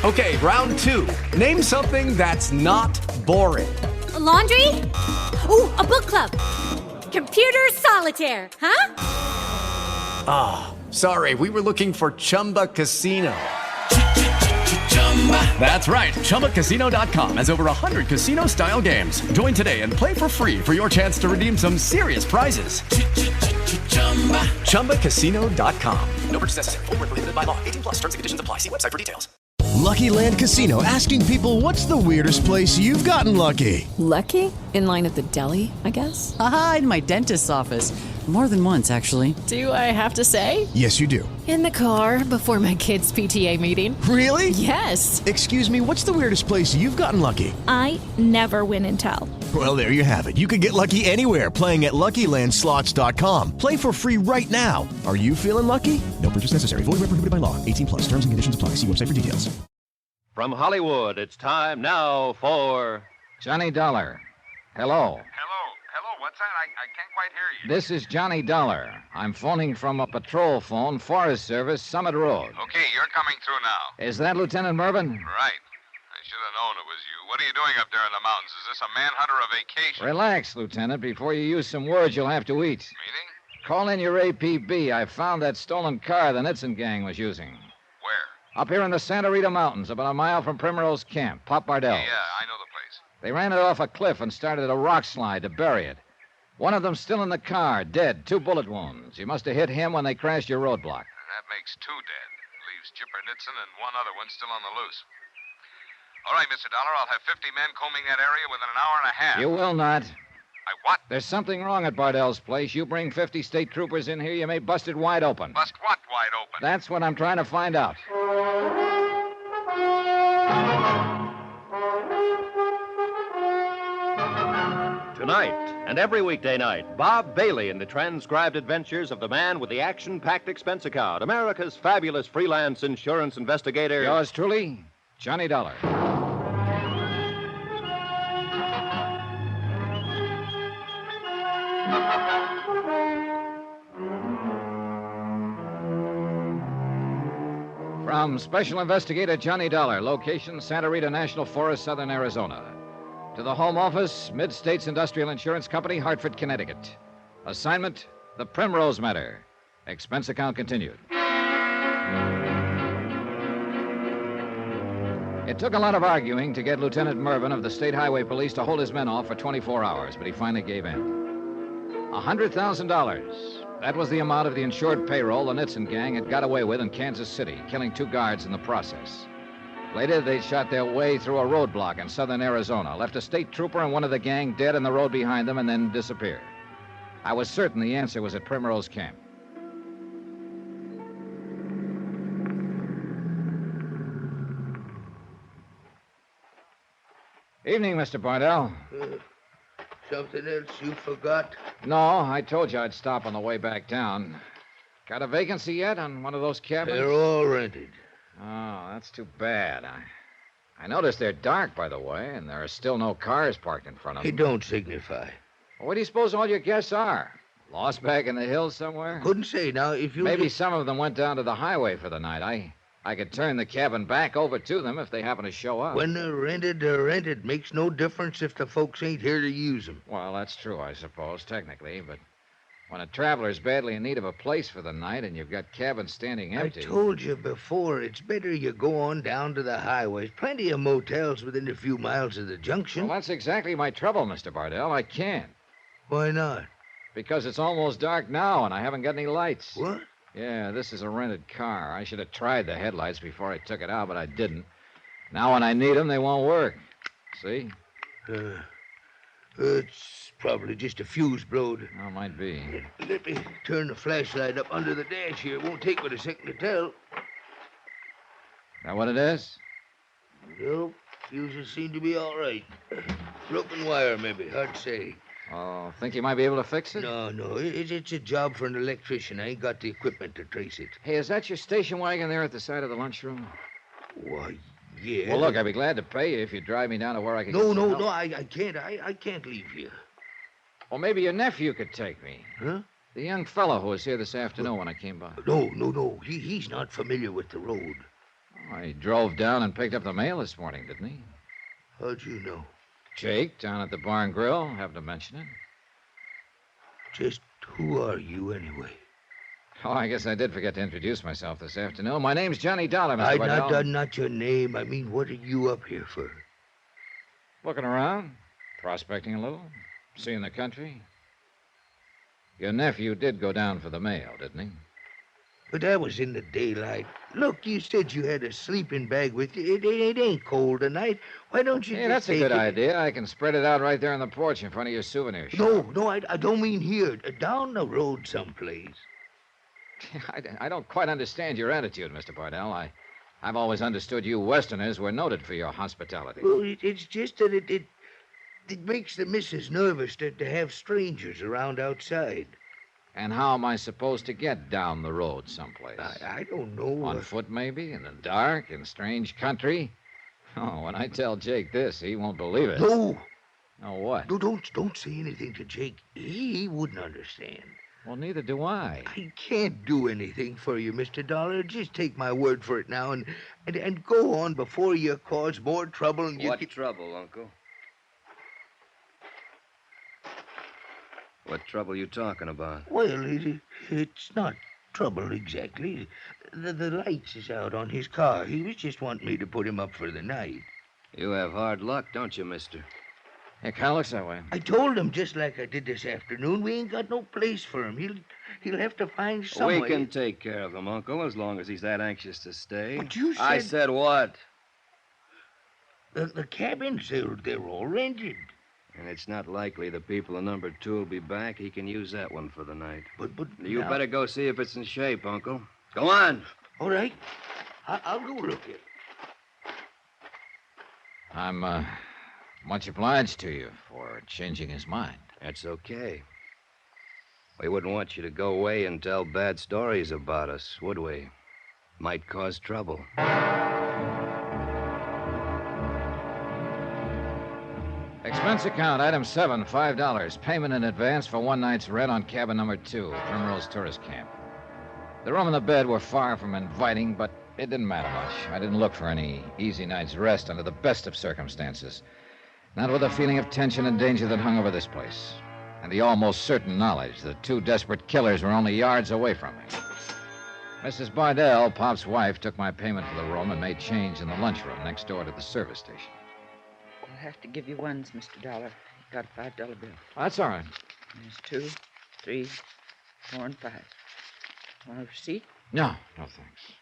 Okay, round 2. Name something that's not boring. A laundry? Ooh, a book club. Computer solitaire, huh? Ah, sorry, we were looking for Chumba Casino. That's right, ChumbaCasino.com has over 100 casino-style games. Join today and play for free for your chance to redeem some serious prizes. ChumbaCasino.com. No purchase necessary. Void where prohibited by law. 18 plus. Terms and conditions apply. See website for details. Lucky Land Casino, asking people, what's the weirdest place you've gotten lucky? Lucky? In line at the deli, I guess? Aha, in my dentist's office. More than once, actually. Do I have to say? Yes, you do. In the car before my kids' PTA meeting. Really? Yes. Excuse me, what's the weirdest place you've gotten lucky? I never win and tell. Well, there you have it. You can get lucky anywhere, playing at LuckyLandSlots.com. Play for free right now. Are you feeling lucky? No purchase necessary. Void where prohibited by law. 18 plus. Terms and conditions apply. See website for details. From Hollywood, it's time now for... Johnny Dollar. Hello. Hello, what's that? I can't quite hear you. This is Johnny Dollar. I'm phoning from a patrol phone, Forest Service, Summit Road. Okay, you're coming through now. Is that Lieutenant Mervyn? Right. I should have known it was you. What are you doing up there in the mountains? Is this a manhunt or a vacation? Relax, Lieutenant. Before you use some words, you'll have to eat. Meeting? Call in your APB. I found that stolen car the Nitzen gang was using. Where? Up here in the Santa Rita Mountains, about a mile from Primrose Camp, Pop Bardell's. Yeah, I know the place. They ran it off a cliff and started a rock slide to bury it. One of them's still in the car, dead, 2 bullet wounds. You must have hit him when they crashed your roadblock. That makes 2 dead. Leaves Chipper Nitzen and one other one still on the loose. All right, Mr. Dollar, I'll have 50 men combing that area within an hour and a half. You will not. What? There's something wrong at Bardell's place. You bring 50 state troopers in here, you may bust it wide open. Bust what wide open? That's what I'm trying to find out. Tonight and every weekday night, Bob Bailey in the transcribed adventures of the man with the action-packed expense account, America's fabulous freelance insurance investigator. Yours truly, Johnny Dollar. From Special Investigator Johnny Dollar, location Santa Rita National Forest, Southern Arizona. To the Home Office, Mid-States Industrial Insurance Company, Hartford, Connecticut. Assignment, the Primrose matter. Expense account continued. It took a lot of arguing to get Lieutenant Mervyn of the State Highway Police to hold his men off for 24 hours, but he finally gave in. $100,000. That was the amount of the insured payroll the Nitzen gang had got away with in Kansas City, killing 2 guards in the process. Later, they shot their way through a roadblock in southern Arizona, left a state trooper and one of the gang dead in the road behind them, and then disappeared. I was certain the answer was at Primrose Camp. Evening, Mr. Bardell. Something else you forgot? No, I told you I'd stop on the way back down. Got a vacancy yet on one of those cabins? They're all rented. Oh, that's too bad. I noticed they're dark, by the way, and there are still no cars parked in front of them. It don't signify. What do you suppose all your guests are? Lost back in the hills somewhere? Couldn't say. Now, if you... Maybe some of them went down to the highway for the night. I could turn the cabin back over to them if they happen to show up. When they're rented. Makes no difference if the folks ain't here to use them. Well, that's true, I suppose, technically, but when a traveler's badly in need of a place for the night and you've got cabins standing empty... I told you before, it's better you go on down to the highways. Plenty of motels within a few miles of the junction. Well, that's exactly my trouble, Mr. Bardell. I can't. Why not? Because it's almost dark now and I haven't got any lights. What? Yeah, this is a rented car. I should have tried the headlights before I took it out, but I didn't. Now when I need them, they won't work. See? It's probably just a fuse blowed. Oh, might be. Let me turn the flashlight up under the dash here. It won't take but a second to tell. That what it is? Nope. Fuses seem to be all right. Broken wire, maybe. Hard to say. Oh, think you might be able to fix it? No. It's a job for an electrician. I ain't got the equipment to trace it. Hey, is that your station wagon there at the side of the lunchroom? Why, yeah. Well, look, I'd be glad to pay you if you drive me down to where I can get No, some help. I can't. I can't leave here. Well, maybe your nephew could take me. Huh? The young fellow who was here this afternoon when I came by. No. He's not familiar with the road. Well, he drove down and picked up the mail this morning, didn't he? How'd you know? Jake, down at the bar and grill, happened to mention it. Just who are you, anyway? Oh, I guess I did forget to introduce myself this afternoon. My name's Johnny Dollar, Mr. Bardell. Not your name. I mean, what are you up here for? Looking around, prospecting a little, seeing the country. Your nephew did go down for the mail, didn't he? But that was in the daylight. Look, you said you had a sleeping bag with you. It ain't cold tonight. Why don't you Hey, just that's a good idea. I can spread it out right there on the porch in front of your souvenir shop. No, I don't mean here. Down the road someplace. I don't quite understand your attitude, Mr. Bardell. I've always understood you Westerners were noted for your hospitality. Well, it's just that it makes the missus nervous to have strangers around outside. And how am I supposed to get down the road someplace? I don't know. On foot, maybe? In the dark? In strange country? Oh, when I tell Jake this, he won't believe it. No. No, what? No, don't say anything to Jake. He wouldn't understand. Well, neither do I. I can't do anything for you, Mr. Dollar. Just take my word for it now and go on before you cause more trouble and you... What trouble, Uncle? What trouble you talking about? Well, it's not trouble exactly. The lights is out on his car. He was just wanting me to put him up for the night. You have hard luck, don't you, mister? It kind of looks that way. I told him just like I did this afternoon. We ain't got no place for him. He'll have to find some way. We can take care of him, Uncle, as long as he's that anxious to stay. But you said... I said what? The cabins, they're all rented. And it's not likely the people in number 2 will be back. He can use that one for the night. But You now... better go see if it's in shape, Uncle. Go on. All right. I'll go look at it. I'm, much obliged to you for changing his mind. That's okay. We wouldn't want you to go away and tell bad stories about us, would we? Might cause trouble. Expense account, item 7, $5. Payment in advance for one night's rent on cabin number 2, Primrose Tourist Camp. The room and the bed were far from inviting, but it didn't matter much. I didn't look for any easy night's rest under the best of circumstances. Not with the feeling of tension and danger that hung over this place, and the almost certain knowledge that 2 desperate killers were only yards away from me. Mrs. Bardell, Pop's wife, took my payment for the room and made change in the lunchroom next door to the service station. I'll have to give you ones, Mr. Dollar. Got a $5 bill. That's all right. There's 2, 3, 4, and 5. Want a receipt? No, thanks.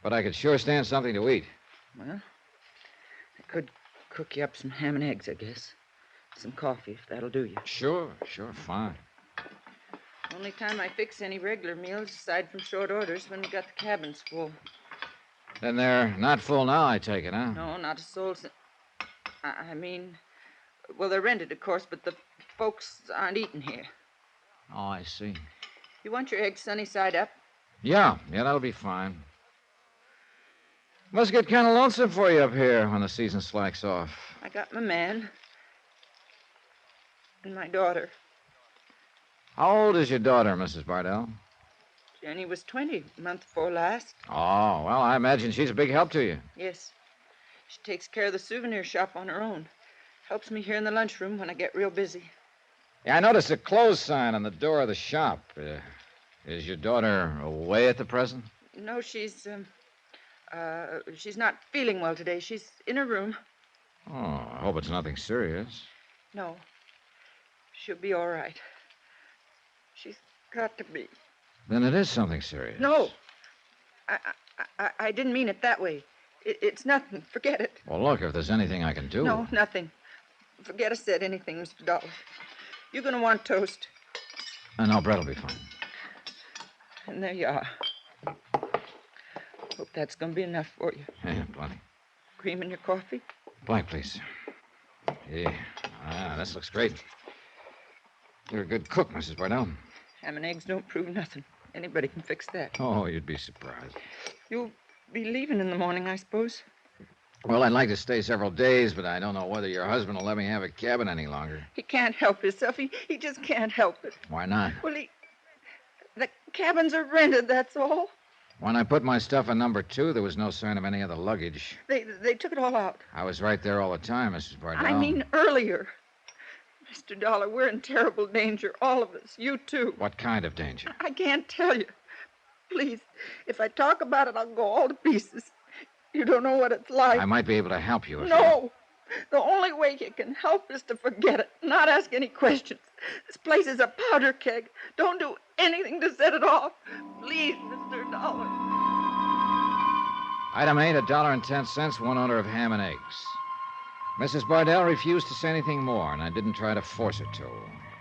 But I could sure stand something to eat. Well, I could cook you up some ham and eggs, I guess. Some coffee, if that'll do you. Sure, fine. Only time I fix any regular meals, aside from short orders, when we got the cabins full. Then they're not full now, I take it, huh? No, not a soul. I mean, well, they're rented, of course, but the folks aren't eating here. Oh, I see. You want your eggs sunny side up? Yeah, that'll be fine. Must get kind of lonesome for you up here when the season slacks off. I got my man and my daughter. How old is your daughter, Mrs. Bardell? Jenny was 20, a month before last. Oh, well, I imagine she's a big help to you. Yes. She takes care of the souvenir shop on her own. Helps me here in the lunchroom when I get real busy. Yeah, I noticed a close sign on the door of the shop. Is your daughter away at the present? No, she's not feeling well today. She's in her room. Oh, I hope it's nothing serious. No. She'll be all right. She's got to be. Then it is something serious. No. I didn't mean it that way. It's nothing. Forget it. Well, look, if there's anything I can do... No, nothing. Forget I said anything, Mr. Dollar. You're going to want toast. No, bread will be fine. And there you are. Hope that's going to be enough for you. Yeah, plenty. Cream in your coffee? Black, please. Yeah. This looks great. You're a good cook, Mrs. Bardell. Ham and eggs don't prove nothing. Anybody can fix that. Oh, you'd be surprised. You'll be leaving in the morning, I suppose. Well, I'd like to stay several days, but I don't know whether your husband will let me have a cabin any longer. He can't help himself. He just can't help it. Why not? Well, the cabins are rented, that's all. When I put my stuff in number 2, there was no sign of any other luggage. They took it all out. I was right there all the time, Mrs. Bardell. I mean earlier. Mr. Dollar, we're in terrible danger, all of us. You too. What kind of danger? I can't tell you. Please, if I talk about it, I'll go all to pieces. You don't know what it's like. I might be able to help you. No. The only way you can help is to forget it, not ask any questions. This place is a powder keg. Don't do anything to set it off. Please, Mr. Dollar. Item 8, $1.10, 1 order of ham and eggs. Mrs. Bardell refused to say anything more, and I didn't try to force her to.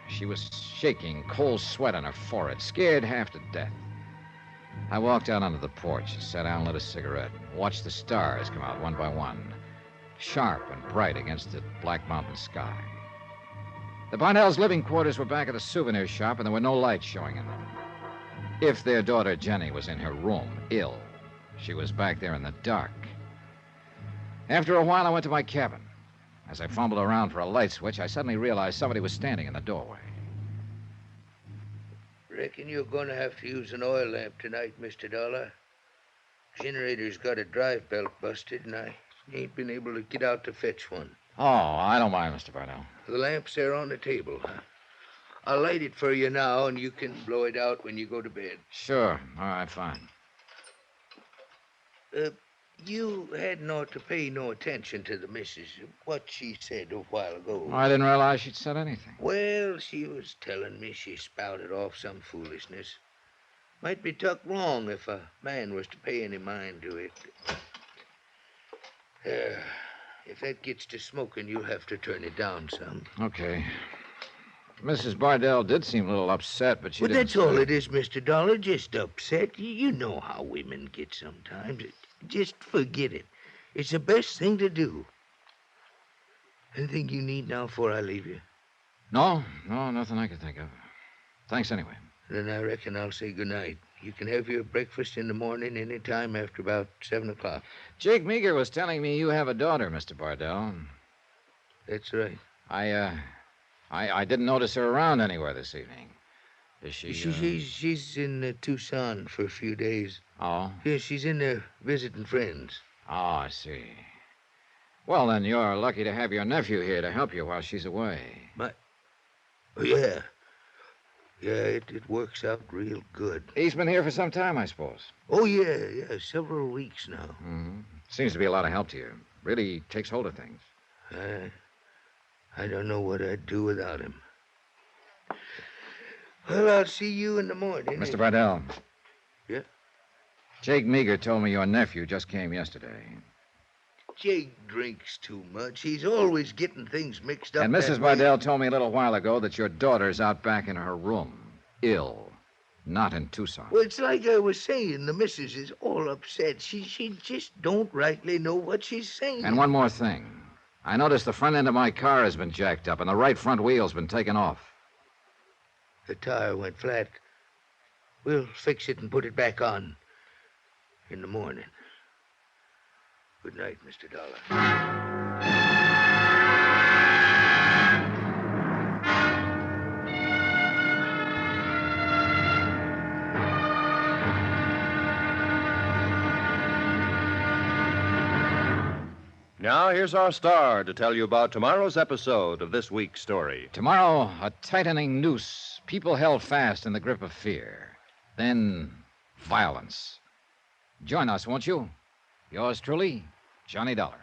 She was shaking, cold sweat on her forehead, scared half to death. I walked out onto the porch, sat down and lit a cigarette, watched the stars come out one by one, sharp and bright against the black mountain sky. The Barnells' living quarters were back at the souvenir shop, and there were no lights showing in them. If their daughter Jenny was in her room, ill, she was back there in the dark. After a while, I went to my cabin. As I fumbled around for a light switch, I suddenly realized somebody was standing in the doorway. Reckon you're going to have to use an oil lamp tonight, Mr. Dollar. Generator's got a drive belt busted, and I ain't been able to get out to fetch one. Oh, I don't mind, Mr. Bardell. The lamp's there on the table. I'll light it for you now, and you can blow it out when you go to bed. Sure. All right, fine. You hadn't ought to pay no attention to the missus, what she said a while ago. I didn't realize she'd said anything. Well, she was telling me she spouted off some foolishness. Might be tuck wrong if a man was to pay any mind to it. If that gets to smoking, you'll have to turn it down some. Okay. Mrs. Bardell did seem a little upset, but she didn't... That's all it is, Mr. Dollar, just upset. You know how women get sometimes. Just forget it. It's the best thing to do. Anything you need now before I leave you? No, nothing I can think of. Thanks anyway. Then I reckon I'll say goodnight. You can have your breakfast in the morning any time after about 7 o'clock. Jake Meager was telling me you have a daughter, Mr. Bardell. That's right. I didn't notice her around anywhere this evening. Is she... She's in Tucson for a few days. Oh? Yeah, she's in there visiting friends. Oh, I see. Well, then you're lucky to have your nephew here to help you while she's away. Oh, yeah. Yeah, it works out real good. He's been here for some time, I suppose. Oh, yeah, several weeks now. Mm-hmm. Seems to be a lot of help to you. Really takes hold of things. I don't know what I'd do without him. Well, I'll see you in the morning. Mr. Bardell. Yeah? Jake Meager told me your nephew just came yesterday. Jake drinks too much. He's always getting things mixed up. And Mrs. Bardell told me a little while ago that your daughter's out back in her room, ill, not in Tucson. Well, it's like I was saying. The missus is all upset. She just don't rightly know what she's saying. And one more thing. I noticed the front end of my car has been jacked up and the right front wheel's been taken off. The tire went flat. We'll fix it and put it back on in the morning. Good night, Mr. Dollar. Now, here's our star to tell you about tomorrow's episode of this week's story. Tomorrow, a tightening noose, people held fast in the grip of fear. Then, violence. Join us, won't you? Yours truly, Johnny Dollar.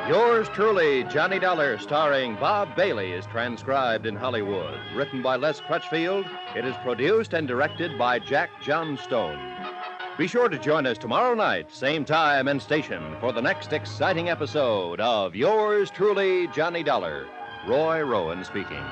Yours truly, Johnny Dollar, starring Bob Bailey, is transcribed in Hollywood. Written by Les Crutchfield, it is produced and directed by Jack Johnstone. Be sure to join us tomorrow night, same time and station, for the next exciting episode of Yours truly, Johnny Dollar. Roy Rowan speaking.